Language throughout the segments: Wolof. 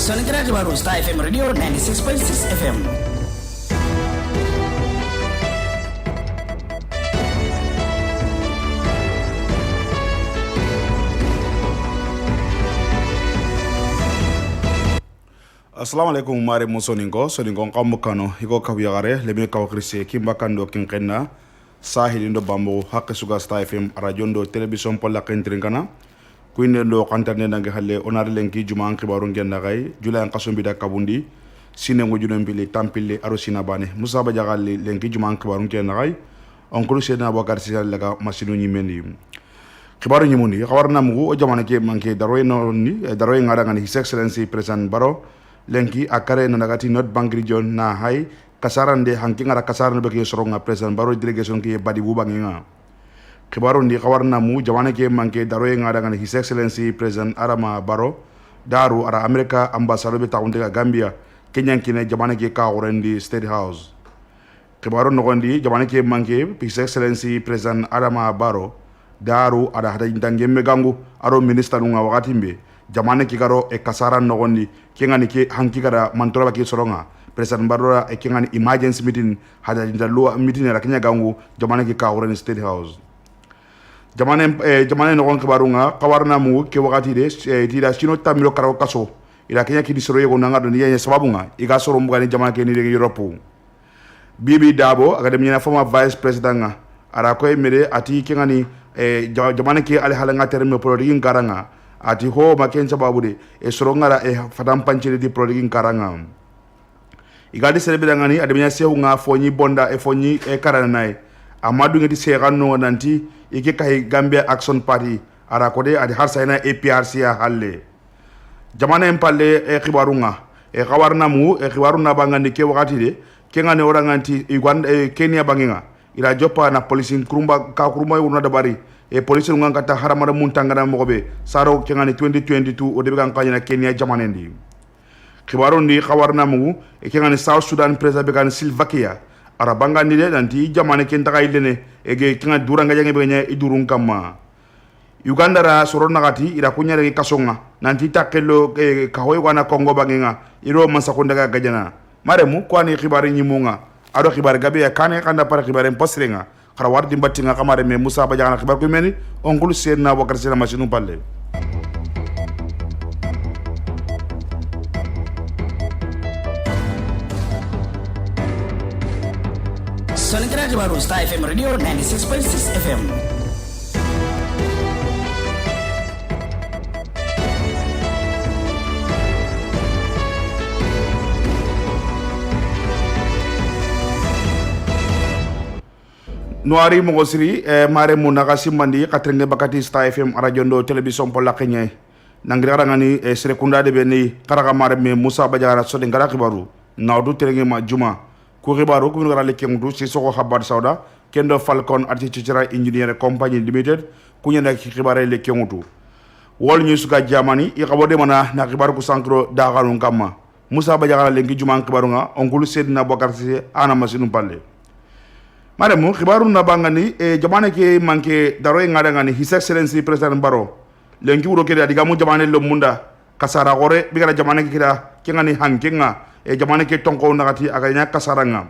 Sonekera baru Star FM Radio 96.6 FM. Assalamualaikum mare musoningo kamu kano iko kabiyagare lebe kaw krisi kimba kando kinkenna sahilindo bambo hakke suga Star FM rajondo television polla kentrinkana kuinde ndo kantane nange halle onar lenki juma an kibaru ngenda gay jula an kasumbi da kabundi sine ngo juno mbili tampille aro sina bane musa ba jagal lenki juma an kibaru ngenda gay on kulu sedna bakar sisal laga masinu nyimendi kibaru nyimundi kawarna mugo o jamana ke manke daroy no ni daroy ngada ngani his excellency president baro lenki akare na nagati not bank region na hay kasarande hanki ngara kasarande be ke soronga president baro delegation ke badi bubanginga kibaro ndi kawarna mu jamana ke manke daroy ngada ngani his excellency president arama baro daru ara america ambassador be taunde gambia kenyan kine jamana ke ka orendi state house kibaro no gondi jamana ke manke his excellency president arama baro daru ara hada ndangemme gangu aro minister nga wakati mbe jamane kigaro e kasara nogondi kengani ke hanki gara mantora baki soronga president barora e kengani emergency meeting hada ndalua meeting ra kenya gangu jamane ki kawren state house jamane nogon kibarunga kawarna mu ke wakati de tida chino tamiro karaw kaso ila kenya ki disoro yego nanga do niya sababunga iga soro mbugani jamane ke ni de europe bibi dabo akademia former vice president nga ara ko emere ati kengani jamane ke ale halanga terme politique garanga ati ho maken sababude e sorongara e fadam pancere di product karanga igadi serebe dangani ademnya sehu nga fonyi bonda e fonyi e karana nai amadu ngati serano nanti ike kai Gambia Action Party ara kode adi harsayna APRC halle jamana empalle e khibarunga e khawarna mu e khibaruna bangandi ke wakati de ke ngane oranganti Uganda Kenya banginga ila jopa na police kurumba ka kuruma yuna dabari e police ngan kata haramara muntangana mogobe saro kengani 2022 o debe kan kanya Kenya jamanendi khibaro ndi khawarna mu e kengani South Sudan president be kan Slovakia arabanga ni de nanti jamane ken taka ilene e ge kenga duranga jange benya idurun kama Uganda ra soro nagati ira kunya re kasonga nanti takelo kahoy wana Kongo bangenga iro masakonda ga gajana maremu kwani khibari nyimunga ado khibari gabe ya kane kanda para khibari posrenga khara wardi mbattinga kamare me Musa ba jagana khibar ko meni ongul senna wakar sena machine palle Sonekera baru Star FM Radio 96.6 FM. Noari mogosiri mare mu nagasi mandi katrenge bakati Star FM arajondo television pola kenye nangira ngani serekunda de beni karaga mare me Musa Bajara so de ngara kibaru nawdu terenge ma juma ku kibaru ku ngara le kengu ci soko habar sauda kendo Falcon Architectural Engineer Company Limited ku nyanda ki kibare le kengu wol ñu suka jamani i xabode mana na kibaru ku sankro dagalun kama Musa Bajara le ngi juma kibaru nga ongulu sedna Bokar Cissé ana masinu palle Madame, khibaru na bangani jamane ke manke daroy ngada ngani his excellency president baro lenki wuro ke diga mu jamane lo munda kasara gore bigara jamane ke kira kengani hankenga jamane ke tonko nagati aganya kasaranga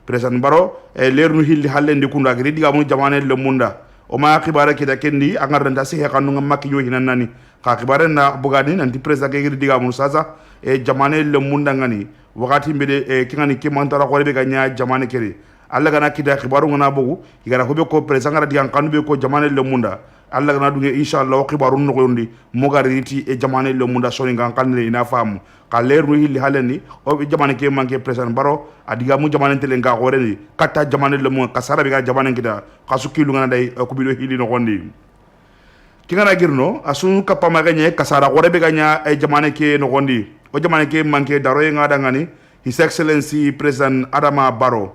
president baro lernu hilli halle ndi kunda giri diga mu jamane lo munda o ma khibara ke da kendi angar nda si hekanu makki yo hinanani ka khibara na bugani nanti president ke giri diga mu sasa jamane lo munda ngani wakati mbede kengani ke mantara gore be ganya jamane keri alla gana kida khibaru ngana bogu igara hobe ko president ngara digan kanu be ko jamane le munda alla gana dunge inshallah khibaru no gondi mogariti e jamane le munda soni ngan kanle ina famu ka leru hilli haleni o be jamane ke manke president baro adiga mu jamane tele nga goreni kata jamane le mu kasara be ga jamane kida kasu kilu ngana dai ko bido hilli no gondi kingana girno asun kapama ganye kasara gore be ganya e jamane ke no gondi o jamane ke manke daro ngada ngani his excellency president Adama Barrow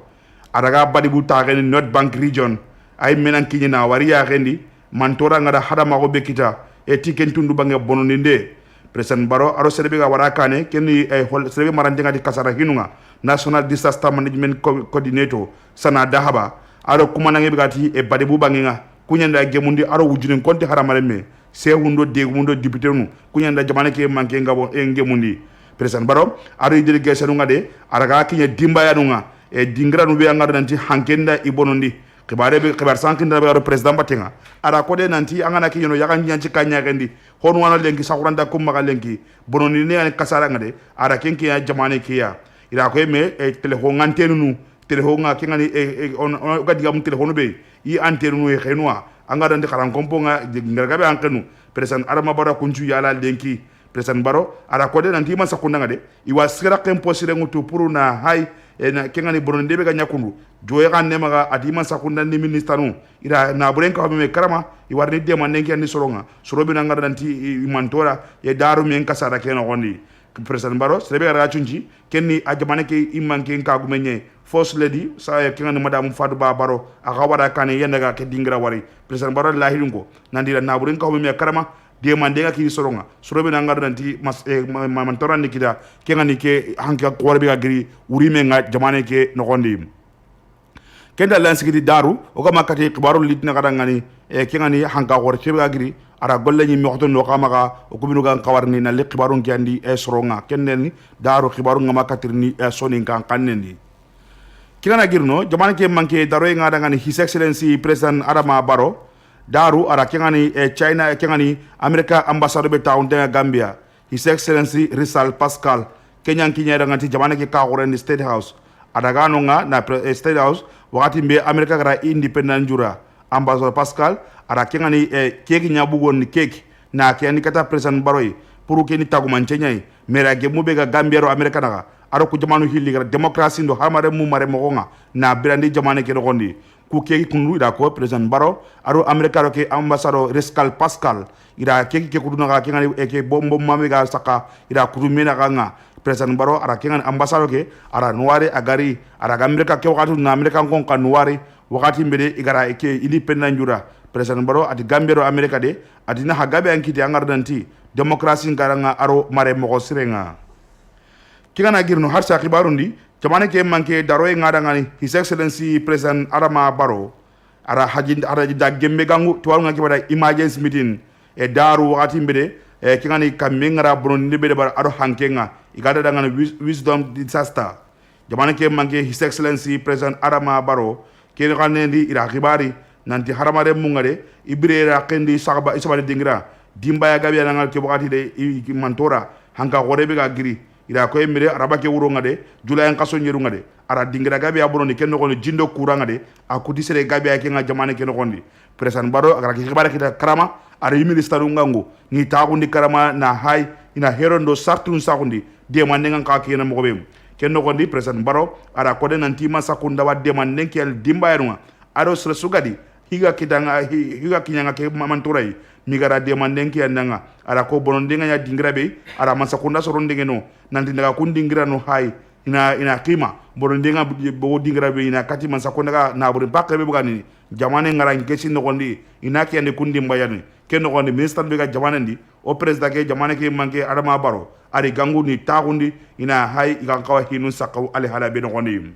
adaga badibu tagani North Bank region ay menan kinyina wariya gendi mantora ngada hada mago bekita e tiken tundu bange bononinde president baro aro serbe ga warakane kenni ay hol serbe marande ngadi kasara hinunga national disaster management coordinator sana dahaba aro kumana ngi bigati e badibu bangenga kunyanda gemundi aro wujunen konti haramare me se hundo de mundo député nu kunyanda jamane ke manke ngabo e gemundi president baro ari delegation ngade araga kinya dimbaya nunga e dingra nu be ngar nanti hankenda ibonondi kibare be kibar sankinda be president batenga ara kode nanti angana kinyo yaga nyanci kanya gendi honu wana lenki sakuranda kumma lenki bononi ne an kasara ngade ara kenki ya jamane kiya ira ko me e telefon antenu nu telefon nga kengani on gadiga mum telefon be yi antenu nu e khenwa anga dandi kharan komponga ngarga be ankenu president arama bara kunju yala lenki president baro ara kode nanti man sakunda ngade iwa sira kemposire ngutu puruna hay na kengani boronde be ganya kundu joye kan nemaga adima sakunda ni ministanu ira na buren ka me karama i warni de man nenki ani soronga sorobi na ngar danti mantora ye daru men kasara keno gondi president baro sebe ra chunji kenni ajamane ke imanke ka gumenye first lady sa kengani madam Fatou Ba Baro aga wara kane yendaga ke dingra wari president baro lahirungo nandira na buren ka me karama de mandenga ki soronga sorobe na ngar danti mas mantora nikida kengani ke hanka korbe ga giri urime nga jamane ke no gondi kenda lan sigidi daru o kama kati kibaru litna kadangani kengani hanka kor chebe ga giri ara golle ni mi xoto no kama ga o kubinu ga kawarni na le kibaru ngandi soronga kenneni daru kibaru ngama katirni soni kan kanneni kingana girno jamane ke manke daro nga dangani his excellency president Adama Barrow daru ara kengani China kengani America ambassador be town de Gambia his excellency Rizal Pascal kenyan kinya dangati jamane ke ka gore ni state house adaga no nga na state house wakati mbe America gara independent jura ambassador Pascal ara kengani keki nya bugon ni keki na keni kata president Barrow pour keni taguman chenyai mera ge mube ga Gambia ro America naga aro ku jamanu hilli gara democracy ndo hamare mu mare mo nga na birandi jamane ke rondi ku keki kunu ida ko president Barrow aro America ro ke ambassador Rizal Pascal ida keki ke kuduna ga kengani ke bombo mame ga saka ida kudu mena ga nga president Barrow ara kengani ambassador ke ara nuare agari ara America ke wakati na America kon kan nuare wakati mbede igara ke independent jura president Barrow ati Gambia ro America de adina hagabe ankiti angardanti demokrasi ngaranga aro mare mo sirenga kigana girno harsa kibarundi jamane ke manke daro e ngadangani his excellency president Adama Barrow ara hajin ara da gembe gangu to nga kibada emergency meeting e daru wakati mbede kigani kamengara bonon ndebe bar aro hankenga igada dangani wisdom disaster jamane ke manke his excellency president Adama Barrow ke nganendi ira kibari nanti haramare mungare ibrera kendi sagba isabade dingira dimbaya gabi nangal ke wakati de mantora hanka gorebe ga giri ira ko emire araba ke wuro ngade jula en kaso nyeru ngade ara dingira gabi abono ken no jindo kuranga de akuti sere gabi ke nga jamane ken gondi president Barrow agara ke khibara kita karama ara minister ngangu ni tagundi karama na hay ina herondo sartun sagundi de manenga ka ke na mo be ken no gondi president Barrow ara ko de nanti ma sakunda wa de manen ke dimbaya nga aro sere sugadi higa kidanga higa kinyanga ke mamanturai migara de mandenki andanga ara ko bonondinga nya dingira be ara masakunda so rondinga no nanti daga kundingira no hay ina kima bonondinga bo dingira be ina kati masakunda ga na buri bakka be bugani jamane ngara ngesi no gondi ina ki ande kundi mbayani ken no gondi minister be ga jamane ndi o president ke jamane ke manke Adama Barrow ari gangu ni tagundi ina hay iga kawa hinu sakaw ali hala be no gondi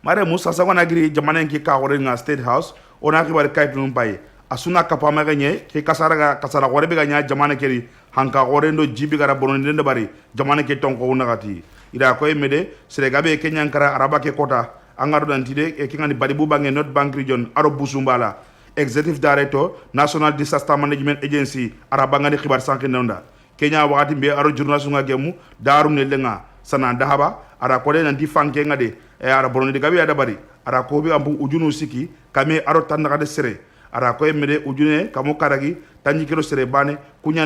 mare musa sagwana giri jamane ki ka gore nga state house ona ki bar kayt num baye asuna kapama ganye ke kasara gore be ganya jamane keri hanka gore ndo jibi gara bonon ndo bari jamane ke tonko unagati ida ko emede seregabe kenyan kara araba ke kota angaro dantide e kingani badi bubange not bank region aro busumbala executive director national disaster management agency araba ngani khibar sanki nonda kenya wakati mbe aro journalist nga gemu daru ne lenga sana dahaba ara ko de nanti fanke ngade e ara bonon de gabe ada bari ara ko bi ambu ujunu siki kame aro tanda de sere ara ko emede ujune kamo karagi tanji kilo sere bane kunya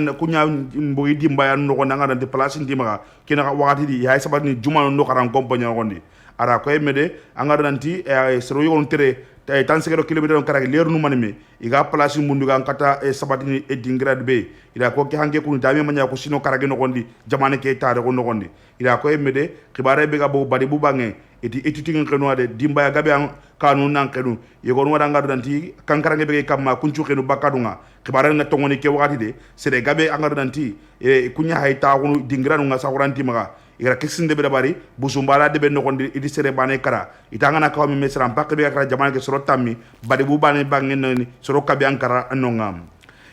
mboyi dimbaya no ko nanga de place ndimaga kina wakati di hay sabani juma no karan kompanya gondi ara ko emede angaro nanti e sero yon tere tan sekero kilometer on karagi leru no manime iga place mundu ga kata e sabati e dingrad be ida ko ke hange kun dami manya ko sino karagi no gondi jamane ke tare ko no gondi ida ko emede khibare be ga bo badi bu bange eti tingin kenu ade dimbaya gabe an kanu nan kenu yego no wadanga danti kankarange be kamma kunchu kenu bakadunga khibare na tongoni ke wakati de sere gabe angar danti e kunya hayta ko dingranu nga sakuranti maga ira kisinde be bari busumbala de be no gondi idi sere bane kara itanga na kawmi mesram pakke be kara jamane ke soro tammi badi bu bane bangen ni soro kabe ankara anongam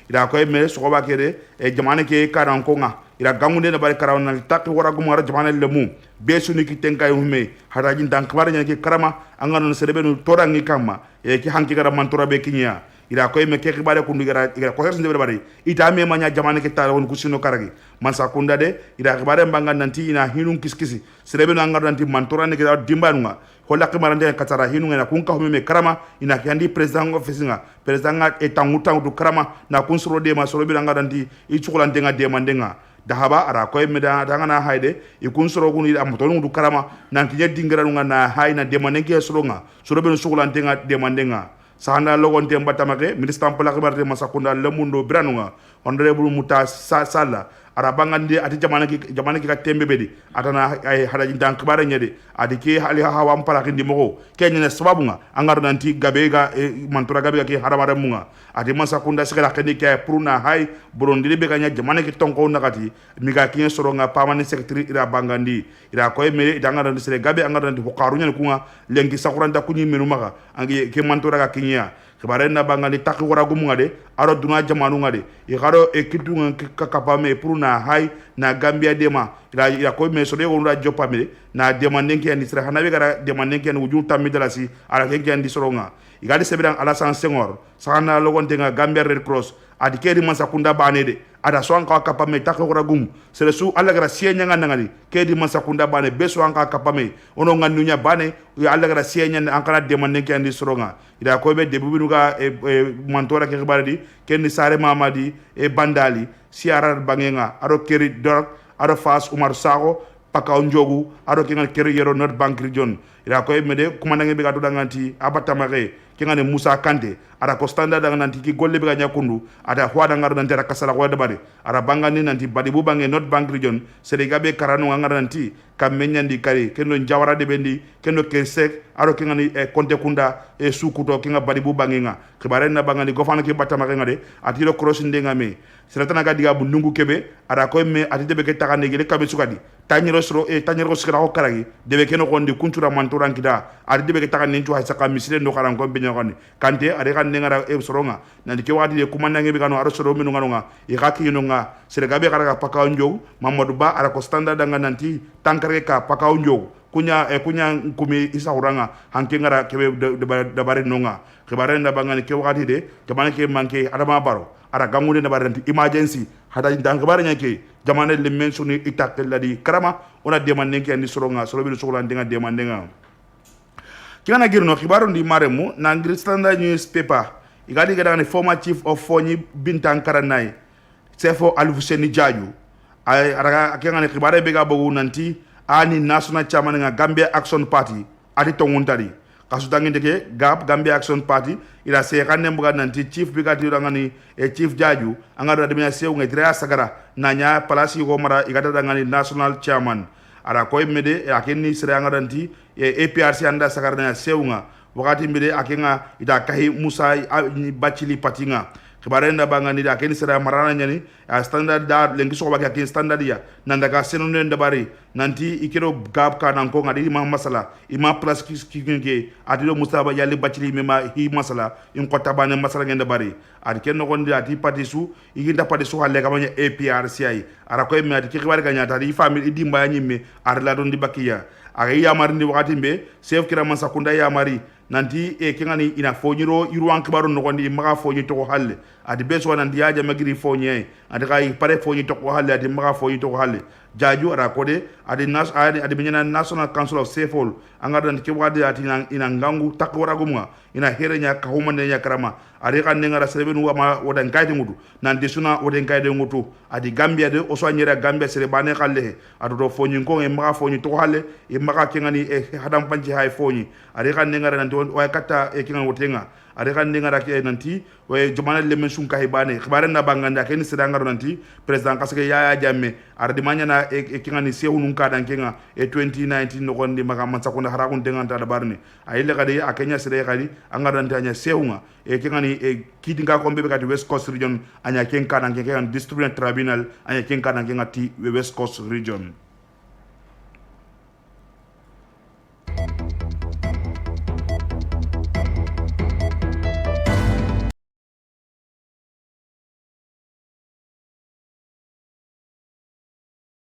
ira ko me so ba kere e jamane ke karan ko nga ira gangunde na bari karaw na takki wara gum wara jamane lemu be suni ki tenkay hume hada jin dan kbar nyaki karama angano serebe no torangi kama e ki hanki gara mantora be kinya ira ko me ke kibare kundu gara ko ser ndebe bari ita me manya jamane ke tara won kusino karagi man sa kunda de ira kibare mbanga nanti ina hinun kiskisi serebe no angaro nanti mantora ne gara dimbanunga holla kimarande katara hinu ngena kunka hume karama ina kandi president office nga president nga etanguta du karama na kunsuro de ma soro bi ngara nanti i chukula ndenga de mandenga dahaba ara koy meda dangana hayde e kunsuro gunu am tonu du karama nan kinya dingara nga na hayna de manenge soro nga soro be chukula ndenga de mandenga sahanda logon temba tamake ministre ampala kibarte masakunda lemundo branunga honorable muta sala arabangandi ati jamana ki ka tembe bedi atana ay hadaji dan kibare nyede adi ki hali hawa ampala kindi moko kenya ne sababu nga angar nanti gabega mantura gabega ki harabare munga adi masakunda sikala keni ke pruna hay burundi be kanya jamana ki tonko nakati miga ki soro nga pamani secretary ira bangandi ira koy me dangara ndi sere gabe angar nanti hokarunya kunga lengi sakuranda kunyi menu maka angi ke mantura ga kinya kibare na bangani takki wara gumunga de aro duna jamanu ngade e garo e kidunga kakapame pruna hay na Gambia dema ira ko me so de wonra jopame na demande ke ni sra hanabe gara demande ke wujun tammi dalasi ala ke ke ndi soronga igade sebidan Alassane Senghor sana logon tenga Gambia Red Cross adi kedi man sakunda bane de ada so anka kapame takko gum sere su alla gara sienya ngani kedi man sakunda bane beso anka kapame ono nganunya bane ya alla gara sienya anka demande ke ndi soronga ida ko be debu binuga mantora ke bardi ken sare mamadi e bandali siarar bangenga aro keri dor aro fas Umar Sago pakaw njogu aro kingal keri yero North Bank region ida ko mede kumandange be gadu danganti abatamare kingane Musa Kante ara ko standard danganti ki golle be ganya kundu ada hwada ngar nanti ara kasala ko dabare ara bangani nanti badibu bange North Bank region serega be karanu ngar nanti kamenyandi kari kendo jawara de bendi kendo kesek aro kingani konte kunda sukuto kinga badibu bangenga kibare na bangani gofana ki batamare ngade atiro crossing de ngame seratana ga diga bundungu kebe ara ko me atide be ke takane gele kabe sukadi tanyero sro tanyero skira ko karagi debe keno kondi kuntura manturan kida atide be ke takane ntu hay saka misile ndo karan ko benya koni kante are kan ngara soronga nandi ke wadi de kumandange be kanu aro soro minu nganonga e gaki nonga serega be karaga pakaw njow Mamadou Ba ara ko standard nga nanti tankare ka pakaw njow kunya kumi isa uranga hanke ngara kebe dabare nonga kebare na bangani ke wadi de jamane ke manke adama baro ara gangude na baranti emergency hada dan kebare nyake jamane le mensuni itakel ladi karama ona demande ke andi soronga soro bi sokola ndinga demande nga kina girno khibaro ndi maremu na ngir standard newspaper igadi gada ni former chief of Fonyi Bintan Karanai Sefo Alfuseni Jaju ay araga kenga ni khibare be ga bogu nanti ani national chairman nga Gambia Action Party ati tonguntari kasu tanginde ke Gambia Action Party ila se kanne mbuga nanti chief bigati ngani chief Jaju angara de sew ngetra sagara nanya palasi ko mara igata ngani national chairman ara koy mede akeni sere angaranti APRC anda sagarna sewnga wakati mede akenga ida kahi Musa Bachili Patinga kibarenda bangani da akeni sere marana nyani standard da lengi soba ka kin standard ya nanda ka senone ndabari nanti ikiro gab ka nan ko ngadi ma masala ima plus kinge adilo Musa Yali Bachili mema hi masala in ko tabane masala ngenda bari ad ken no gondi ati patisu iginda patisu halle ka manya APRC ay ara koy me ati kibare ka nyata di family idi mbaya nyimme ar la don di bakiya ay yamari ndi wakati mbe chef kira man sakunda yamari nanti kengani ina fonyiro iruan kibaru no gondi maga fonyi to halle adi beso nanti yaja magiri fonyi adi kay pare fonyi to halle adi maga fonyi to halle Jaju ara kode adi binyana National Council of Safehold angada ndi kiwadi ati ina ngangu takwara gumwa ina herenya ka humane nya karama adi kan ngara serebenu wama wodan kayde ngudu nanti suna wodan kayde ngutu adi Gambia de oso nyera Gambia sere bane khalle ado do fonyi ngo e maga fonyi to halle e maga kengani hadam panji hay fonyi adi kan ngara nanti way kata kengan wotenga ade kan ngara ke nanti way jomana le men sun kay bane khibare na banganda ken sida ngaro nanti president kasake Yaya Jammeh ardi manyana kingani sehunun ka dan kenga 2019 no gondi maga man sakuna harakun dengan ta barni ayile kadi akenya sida kadi angaro nanti anya sehunga kingani kidinga ko be kadi West Coast region anya ken ka dan kenga district tribunal anya ken ka dan kenga ti West Coast region